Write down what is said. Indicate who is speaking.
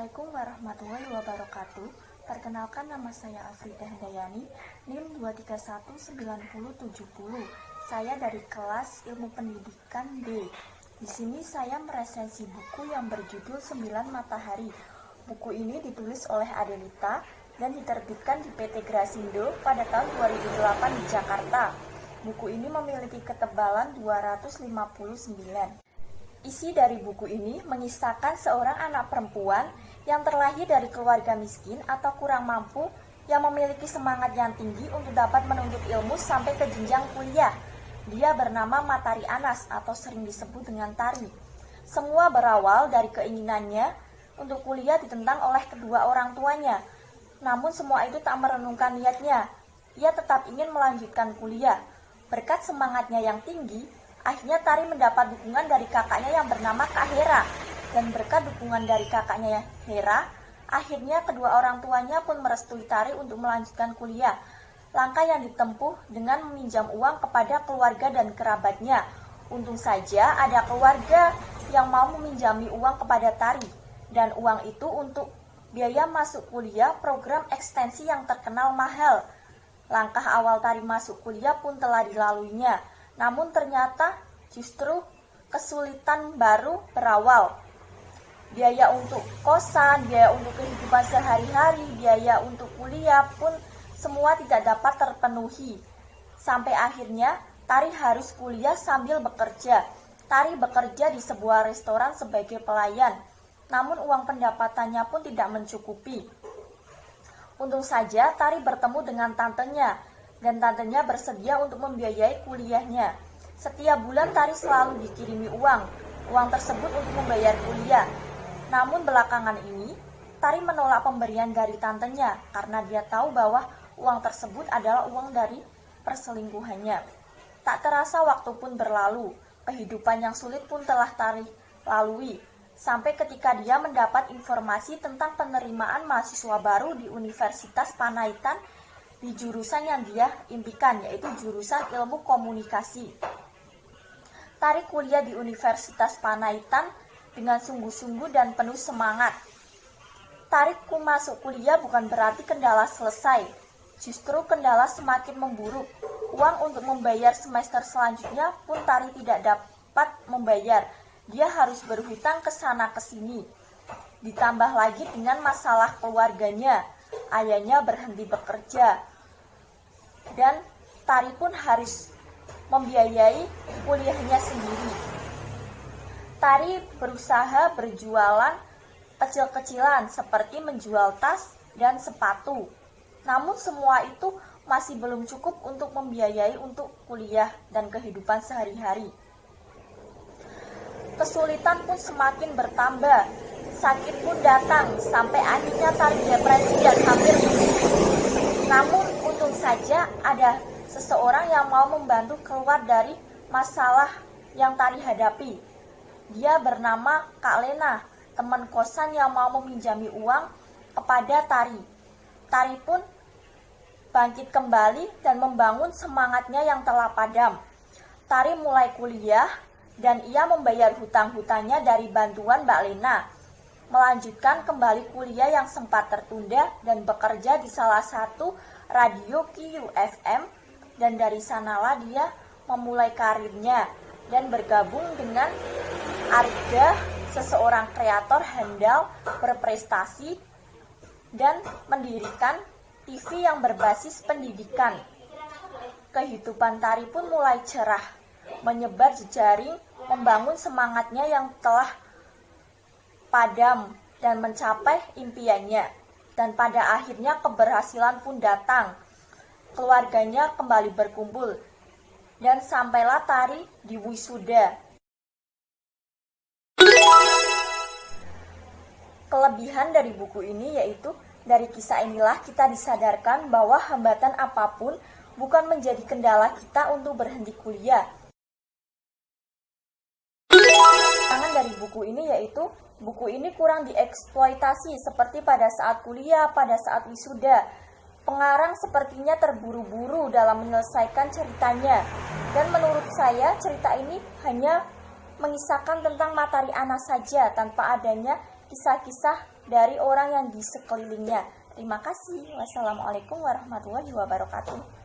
Speaker 1: Assalamualaikum warahmatullahi wabarakatuh. Perkenalkan, nama saya Afridah Dayani, NIM 2319070. Saya dari kelas Ilmu Pendidikan D. Di sini saya meresensi buku yang berjudul 9 Matahari. Buku ini ditulis oleh Adelita dan diterbitkan di PT Grasindo pada tahun 2008 di Jakarta. Buku ini memiliki ketebalan 259. Isi dari buku ini mengisahkan seorang anak perempuan yang terlahir dari keluarga miskin atau kurang mampu yang memiliki semangat yang tinggi untuk dapat menuntut ilmu sampai ke jenjang kuliah. Dia bernama Matahari Anas atau sering disebut dengan Tari. Semua berawal dari keinginannya untuk kuliah ditentang oleh kedua orang tuanya. Namun semua itu tak merenungkan niatnya. Ia tetap ingin melanjutkan kuliah. Berkat semangatnya yang tinggi, akhirnya Tari mendapat dukungan dari kakaknya yang bernama Kak Hera. Dan berkat dukungan dari kakaknya Hera, akhirnya kedua orang tuanya pun merestui Tari untuk melanjutkan kuliah. Langkah yang ditempuh dengan meminjam uang kepada keluarga dan kerabatnya. Untung saja ada keluarga yang mau meminjami uang kepada Tari. Dan uang itu untuk biaya masuk kuliah program ekstensi yang terkenal mahal. Langkah awal Tari masuk kuliah pun telah dilaluinya. Namun ternyata justru kesulitan baru berawal. Biaya untuk kosan, biaya untuk kehidupan sehari-hari, biaya untuk kuliah pun semua tidak dapat terpenuhi. Sampai akhirnya Tari harus kuliah sambil bekerja. Tari bekerja di sebuah restoran sebagai pelayan. Namun uang pendapatannya pun tidak mencukupi. Untung saja Tari bertemu dengan tantenya. Dan tantenya bersedia untuk membiayai kuliahnya. Setiap bulan Tari selalu dikirimi uang tersebut untuk membayar kuliah. Namun belakangan ini, Tari menolak pemberian dari tantenya karena dia tahu bahwa uang tersebut adalah uang dari perselingkuhannya. Tak terasa waktu pun berlalu, kehidupan yang sulit pun telah Tari lalui. Sampai ketika dia mendapat informasi tentang penerimaan mahasiswa baru di Universitas Panaitan di jurusan yang dia impikan, yaitu jurusan ilmu komunikasi. Tari kuliah di Universitas Panaitan dengan sungguh-sungguh dan penuh semangat. Tariku masuk kuliah bukan berarti kendala selesai, justru kendala semakin memburuk. Uang untuk membayar semester selanjutnya pun Tari tidak dapat membayar. Dia harus berhutang ke sana ke sini. Ditambah lagi dengan masalah keluarganya. Ayahnya berhenti bekerja. Dan Tari pun harus membiayai kuliahnya sendiri. Tari berusaha berjualan kecil-kecilan seperti menjual tas dan sepatu. Namun semua itu masih belum cukup untuk membiayai untuk kuliah dan kehidupan sehari-hari. Kesulitan pun semakin bertambah. Sakit pun datang sampai akhirnya Tari depresi dan hampir bunuh. Namun untung saja ada seseorang yang mau membantu keluar dari masalah yang Tari hadapi. Dia bernama Kak Lena, teman kosan yang mau meminjami uang kepada Tari. Tari pun bangkit kembali dan membangun semangatnya yang telah padam. Tari mulai kuliah dan ia membayar hutang-hutangnya dari bantuan Mbak Lena. Melanjutkan kembali kuliah yang sempat tertunda dan bekerja di salah satu radio QFM, dan dari sanalah dia memulai karirnya dan bergabung dengan Arga, seseorang kreator handal berprestasi dan mendirikan TV yang berbasis pendidikan. Kehidupan Tari pun mulai cerah, menyebar jejaring, membangun semangatnya yang telah padam dan mencapai impiannya. Dan pada akhirnya keberhasilan pun datang. Keluarganya kembali berkumpul. Dan sampailah Tari di wisuda. Kelebihan dari buku ini yaitu dari kisah inilah kita disadarkan bahwa hambatan apapun bukan menjadi kendala kita untuk berhenti kuliah. Tangan dari buku ini yaitu buku ini kurang dieksploitasi seperti pada saat kuliah, pada saat wisuda. Pengarang sepertinya terburu-buru dalam menyelesaikan ceritanya. Dan menurut saya cerita ini hanya mengisahkan tentang Matahari Anas saja tanpa adanya kisah-kisah dari orang yang di sekelilingnya. Terima kasih. Wassalamualaikum warahmatullahi wabarakatuh.